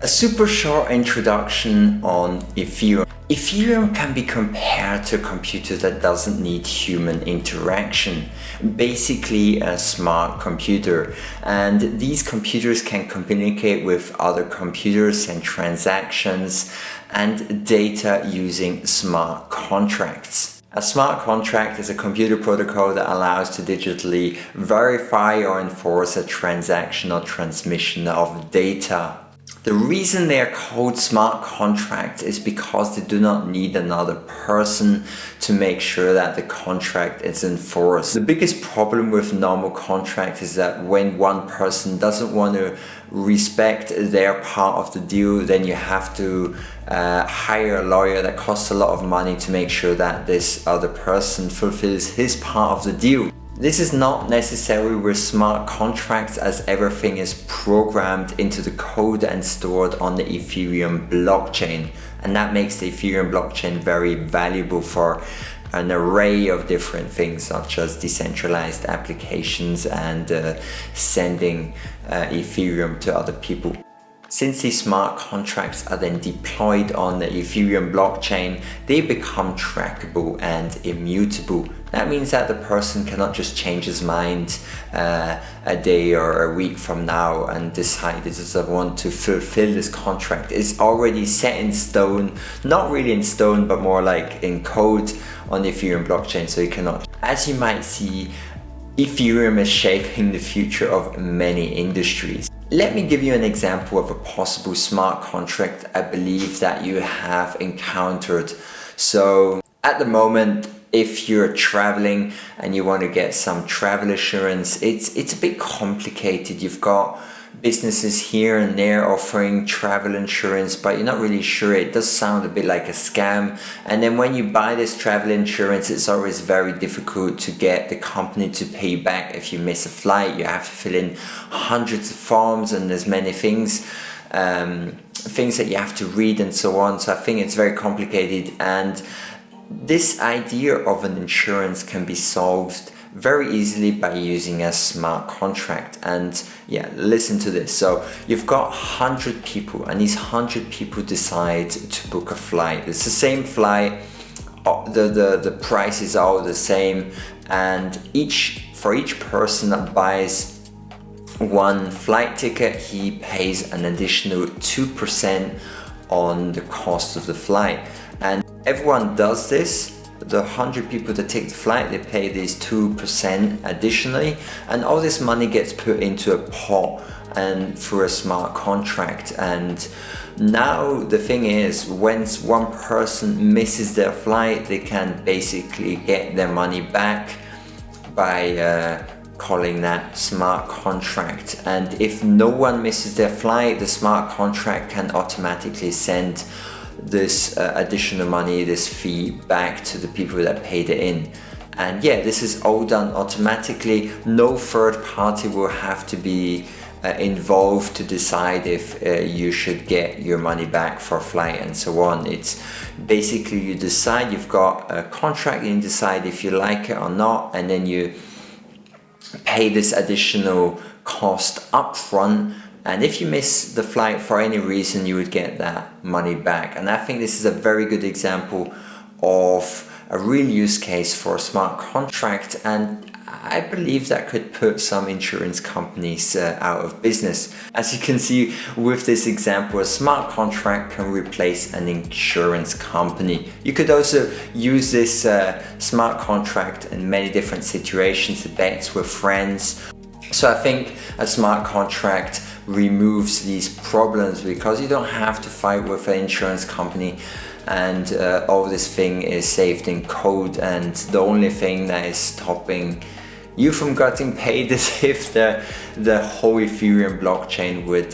A super short introduction on Ethereum. Ethereum can be compared to a computer that doesn't need human interaction. Basically a smart computer. And these computers can communicate with other computers and transactions and data using smart contracts. A smart contract is a computer protocol that allows to digitally verify or enforce a transaction or transmission of data. The reason they are called smart contracts is because they do not need another person to make sure that the contract is enforced. The biggest problem with normal contracts is that when one person doesn't want to respect their part of the deal, then you have to hire a lawyer that costs a lot of money to make sure that this other person fulfills his part of the deal. This is not necessary with smart contracts, as everything is programmed into the code and stored on the Ethereum blockchain. And that makes the Ethereum blockchain very valuable for an array of different things, such as decentralized applications and sending Ethereum to other people. Since these smart contracts are then deployed on the Ethereum blockchain, they become trackable and immutable. That means that the person cannot just change his mind a day or a week from now and decide he doesn't want to fulfill this contract. It's already set in stone, not really in stone, but more like in code on the Ethereum blockchain, so you cannot. As you might see, Ethereum is shaping the future of many industries. Let me give you an example of a possible smart contract I believe that you have encountered. So at the moment, if you're traveling and you want to get some travel insurance, it's a bit complicated. You've got businesses here and there offering travel insurance, but you're not really sure. It does sound a bit like a scam. And then when you buy this travel insurance, it's always very difficult to get the company to pay back if you miss a flight. You have to fill in hundreds of forms and there's many things that you have to read and so on. So I think it's very complicated, and this idea of an insurance can be solved very easily by using a smart contract. And yeah, listen to this. So you've got 100 people, and these 100 people decide to book a flight. It's the same flight, the prices are all the same, and for each person that buys one flight ticket, he pays an additional 2% on the cost of the flight. And everyone does this. The 100 people that take the flight, they pay these 2% additionally, and all this money gets put into a pot and through a smart contract. And now the thing is, when one person misses their flight, they can basically get their money back by calling that smart contract. And if no one misses their flight, the smart contract can automatically send this additional money, this fee, back to the people that paid it in. And yeah, this is all done automatically. No third party will have to be involved to decide if you should get your money back for a flight and so on. It's basically, you decide, you've got a contract, and you decide if you like it or not, and then you pay this additional cost upfront. And if you miss the flight for any reason, you would get that money back. And I think this is a very good example of a real use case for a smart contract. And I believe that could put some insurance companies out of business. As you can see with this example, a smart contract can replace an insurance company. You could also use this smart contract in many different situations, debates with friends. So I think a smart contract removes these problems because you don't have to fight with an insurance company, and all this thing is saved in code, and the only thing that is stopping you from getting paid is if the whole Ethereum blockchain would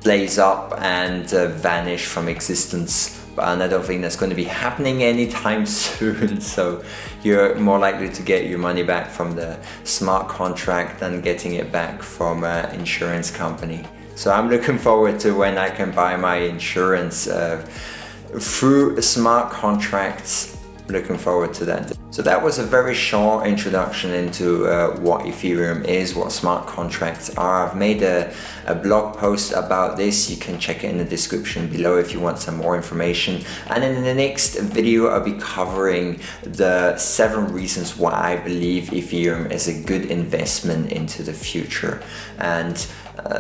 blaze up and vanish from existence. And I don't think that's going to be happening anytime soon. So you're more likely to get your money back from the smart contract than getting it back from an insurance company. So I'm looking forward to when I can buy my insurance through smart contracts Looking forward to that. So that was a very short introduction into what Ethereum is, what smart contracts are. I've made a blog post about this. You can check it in the description below if you want some more information. And in the next video, I'll be covering the 7 reasons why I believe Ethereum is a good investment into the future. And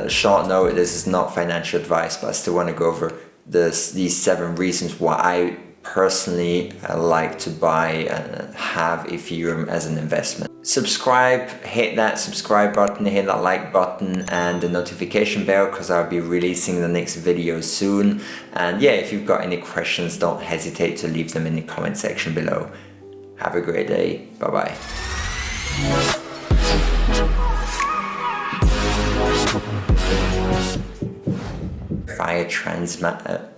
short note, this is not financial advice, but I still want to go over these 7 reasons why I personally like to buy and have Ethereum as an investment. Subscribe, hit that subscribe button, hit that like button and the notification bell, because I'll be releasing the next video soon. And yeah, if you've got any questions, don't hesitate to leave them in the comment section below. Have a great day. Bye bye. Fire transmat.